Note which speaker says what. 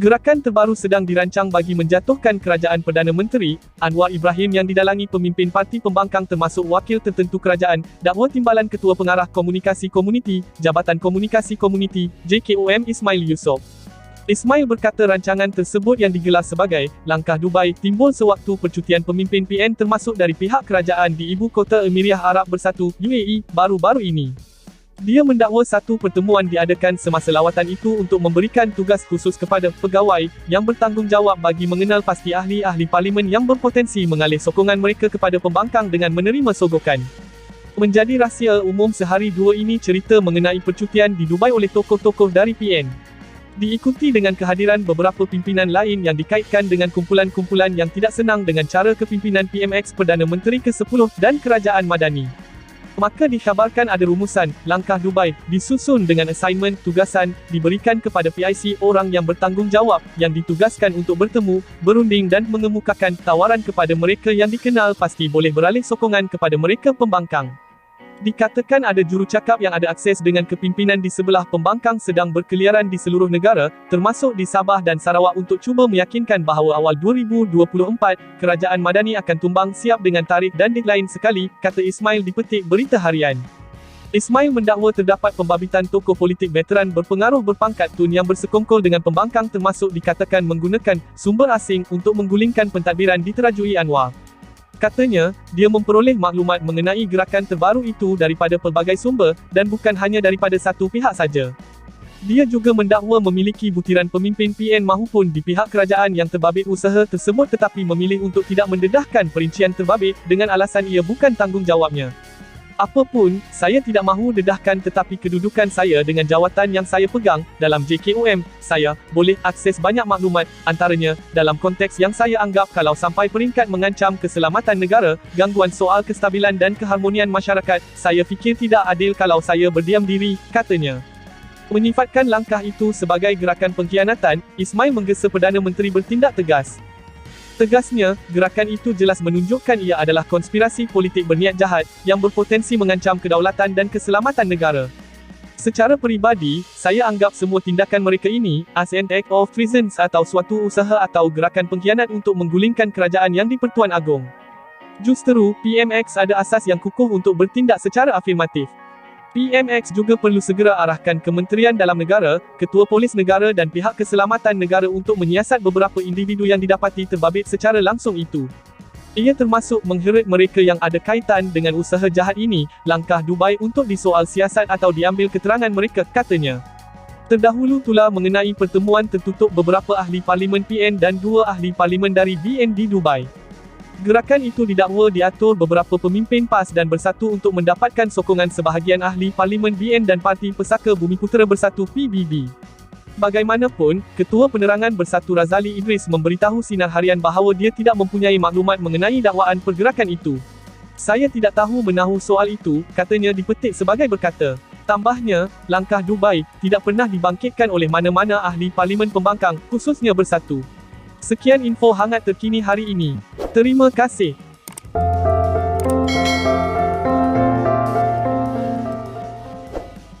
Speaker 1: Gerakan terbaru sedang dirancang bagi menjatuhkan kerajaan Perdana Menteri Anwar Ibrahim yang didalangi pemimpin parti pembangkang termasuk wakil tertentu kerajaan, dakwa timbalan Ketua Pengarah Komunikasi Komuniti, Jabatan Komunikasi Komuniti, JKOM Ismail Yusof. Ismail berkata rancangan tersebut yang digelar sebagai langkah Dubai timbul sewaktu percutian pemimpin PN termasuk dari pihak kerajaan di Ibu Kota Emiriah Arab Bersatu, UAE, baru-baru ini. Dia mendakwa satu pertemuan diadakan semasa lawatan itu untuk memberikan tugas khusus kepada pegawai yang bertanggungjawab bagi mengenal pasti ahli-ahli parlimen yang berpotensi mengalih sokongan mereka kepada pembangkang dengan menerima sogokan. Menjadi rahsia umum sehari dua ini cerita mengenai percutian di Dubai oleh tokoh-tokoh dari PN. Diikuti dengan kehadiran beberapa pimpinan lain yang dikaitkan dengan kumpulan-kumpulan yang tidak senang dengan cara kepimpinan PMX Perdana Menteri ke-10 dan Kerajaan Madani. Maka dikhabarkan ada rumusan, langkah Dubai, disusun dengan assignment, tugasan, diberikan kepada PIC orang yang bertanggungjawab, yang ditugaskan untuk bertemu, berunding dan mengemukakan tawaran kepada mereka yang dikenal pasti boleh beralih sokongan kepada mereka pembangkang. Dikatakan ada jurucakap yang ada akses dengan kepimpinan di sebelah pembangkang sedang berkeliaran di seluruh negara, termasuk di Sabah dan Sarawak untuk cuba meyakinkan bahawa awal 2024, Kerajaan Madani akan tumbang siap dengan tarikh dan deadline sekali, kata Ismail dipetik Berita Harian. Ismail mendakwa terdapat pembabitan tokoh politik veteran berpengaruh berpangkat Tun yang bersekongkol dengan pembangkang termasuk dikatakan menggunakan sumber asing untuk menggulingkan pentadbiran diterajui Anwar. Katanya, dia memperoleh maklumat mengenai gerakan terbaru itu daripada pelbagai sumber, dan bukan hanya daripada satu pihak saja. Dia juga mendakwa memiliki butiran pemimpin PN mahupun di pihak kerajaan yang terbabit usaha tersebut tetapi memilih untuk tidak mendedahkan perincian terbabit, dengan alasan ia bukan tanggungjawabnya. Apapun, saya tidak mahu dedahkan tetapi kedudukan saya dengan jawatan yang saya pegang, dalam JKOM, saya boleh akses banyak maklumat, antaranya, dalam konteks yang saya anggap kalau sampai peringkat mengancam keselamatan negara, gangguan soal kestabilan dan keharmonian masyarakat, saya fikir tidak adil kalau saya berdiam diri, katanya. Menyifatkan langkah itu sebagai gerakan pengkhianatan, Ismail menggesa Perdana Menteri bertindak tegas. Tegasnya, gerakan itu jelas menunjukkan ia adalah konspirasi politik berniat jahat, yang berpotensi mengancam kedaulatan dan keselamatan negara. Secara peribadi, saya anggap semua tindakan mereka ini, as an act of treason atau suatu usaha atau gerakan pengkhianat untuk menggulingkan kerajaan yang di-Pertuan Agong. Justeru, PMX ada asas yang kukuh untuk bertindak secara afirmatif. PMX juga perlu segera arahkan Kementerian Dalam Negara, Ketua Polis Negara dan pihak keselamatan negara untuk menyiasat beberapa individu yang didapati terbabit secara langsung itu. Ia termasuk mengheret mereka yang ada kaitan dengan usaha jahat ini, langkah Dubai untuk disoal siasat atau diambil keterangan mereka, katanya. Terdahulu tulah mengenai pertemuan tertutup beberapa ahli parlimen PN dan 2 ahli parlimen dari BN di Dubai. Gerakan itu didakwa diatur beberapa pemimpin PAS dan Bersatu untuk mendapatkan sokongan sebahagian ahli parlimen BN dan Parti Pesaka Bumiputera Bersatu PBB. Bagaimanapun, Ketua Penerangan Bersatu Razali Idris memberitahu Sinar Harian bahawa dia tidak mempunyai maklumat mengenai dakwaan pergerakan itu. Saya tidak tahu menahu soal itu, katanya dipetik sebagai berkata. Tambahnya, langkah Dubai tidak pernah dibangkitkan oleh mana-mana ahli parlimen pembangkang, khususnya Bersatu. Sekian info hangat terkini hari ini. Terima kasih.